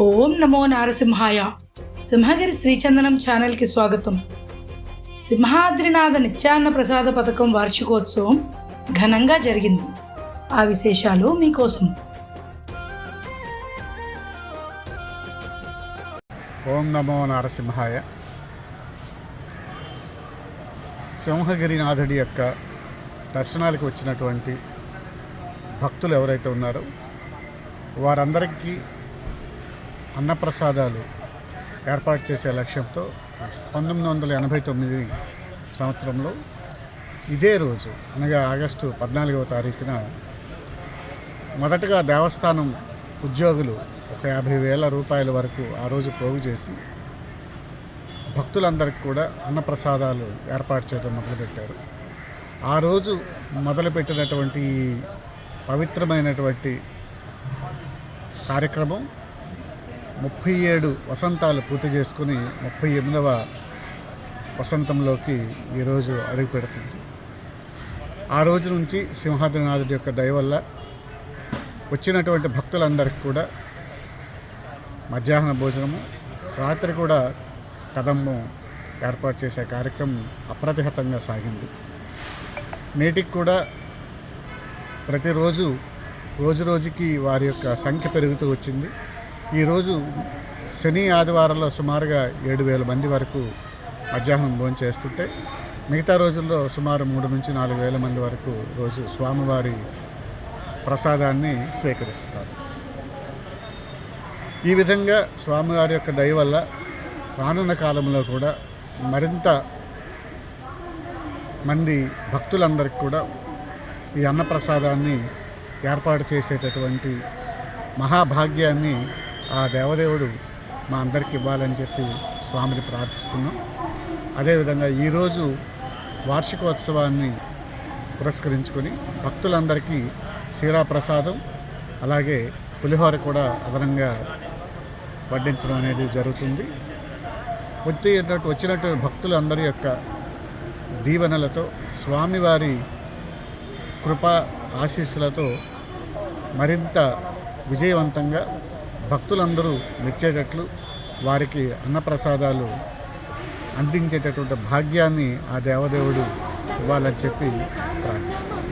ఓం నమో నారసింహాయ. సింహగిరి శ్రీచందనం ఛానల్కి స్వాగతం. సింహాద్రినాథ నిత్యాన్న ప్రసాద పథకం వార్షికోత్సవం ఘనంగా జరిగింది. ఆ విశేషాలు మీకోసం. ఓం నమో నారసింహాయ. సింహగిరినాథుడి యొక్క దర్శనాలకు వచ్చినటువంటి భక్తులు ఎవరైతే ఉన్నారో వారందరికీ అన్నప్రసాదాలు ఏర్పాటు చేసే లక్ష్యంతో 1989 సంవత్సరంలో ఇదే రోజు అనగా ఆగస్టు 14వ తారీఖున మొదటగా దేవస్థానం ఉద్యోగులు ఒక 50,000 రూపాయల వరకు ఆ రోజు పోగు చేసి భక్తులందరికీ కూడా అన్నప్రసాదాలు ఏర్పాటు చేయడం మొదలుపెట్టారు. ఆ రోజు మొదలుపెట్టినటువంటి పవిత్రమైనటువంటి కార్యక్రమం 37 వసంతాలు పూర్తి చేసుకుని 38వ వసంతంలోకి ఈరోజు అడుగు పెడుతుంది. ఆ రోజు నుంచి సింహాద్రినాథుడి యొక్క దయ వల్ల వచ్చినటువంటి భక్తులందరికీ కూడా మధ్యాహ్న భోజనము, రాత్రి కూడా కదమ్మం ఏర్పాటు చేసే కార్యక్రమం అప్రతిహతంగా సాగింది. నేటికి కూడా ప్రతిరోజు రోజుకి వారి యొక్క సంఖ్య పెరుగుతూ వచ్చింది. ఈరోజు శని ఆదివారంలో సుమారుగా 7,000 మంది వరకు మధ్యాహ్నం భోజనం చేస్తుంటే మిగతా రోజుల్లో సుమారు 3 నుంచి 4,000 మంది వరకు రోజు స్వామివారి ప్రసాదాన్ని స్వీకరిస్తారు. ఈ విధంగా స్వామివారి యొక్క దయ వల్ల రానున్న కాలంలో కూడా మరింత మంది భక్తులందరికీ కూడా ఈ అన్నప్రసాదాన్ని ఏర్పాటు చేసేటటువంటి మహాభాగ్యాన్ని ఆ దేవదేవుడు మా అందరికి ఇవ్వాలని చెప్పి స్వామిని ప్రార్థిస్తున్నాం. అదేవిధంగా ఈరోజు వార్షికోత్సవాన్ని పురస్కరించుకొని భక్తులందరికీ సీరా ప్రసాదం అలాగే పులిహోర కూడా అదనంగా వడ్డించడం అనేది జరుగుతుంది. వచ్చినటువంటి భక్తులందరి యొక్క దీవెనలతో స్వామివారి కృపా ఆశీస్సులతో మరింత విజయవంతంగా భక్తులందరూ మెచ్చేటట్లు వారికి అన్నప్రసాదాలు అందించేటటువంటి భాగ్యాన్ని ఆ దేవదేవుడు ఇవ్వాలని చెప్పి ప్రార్థిస్తున్నాను.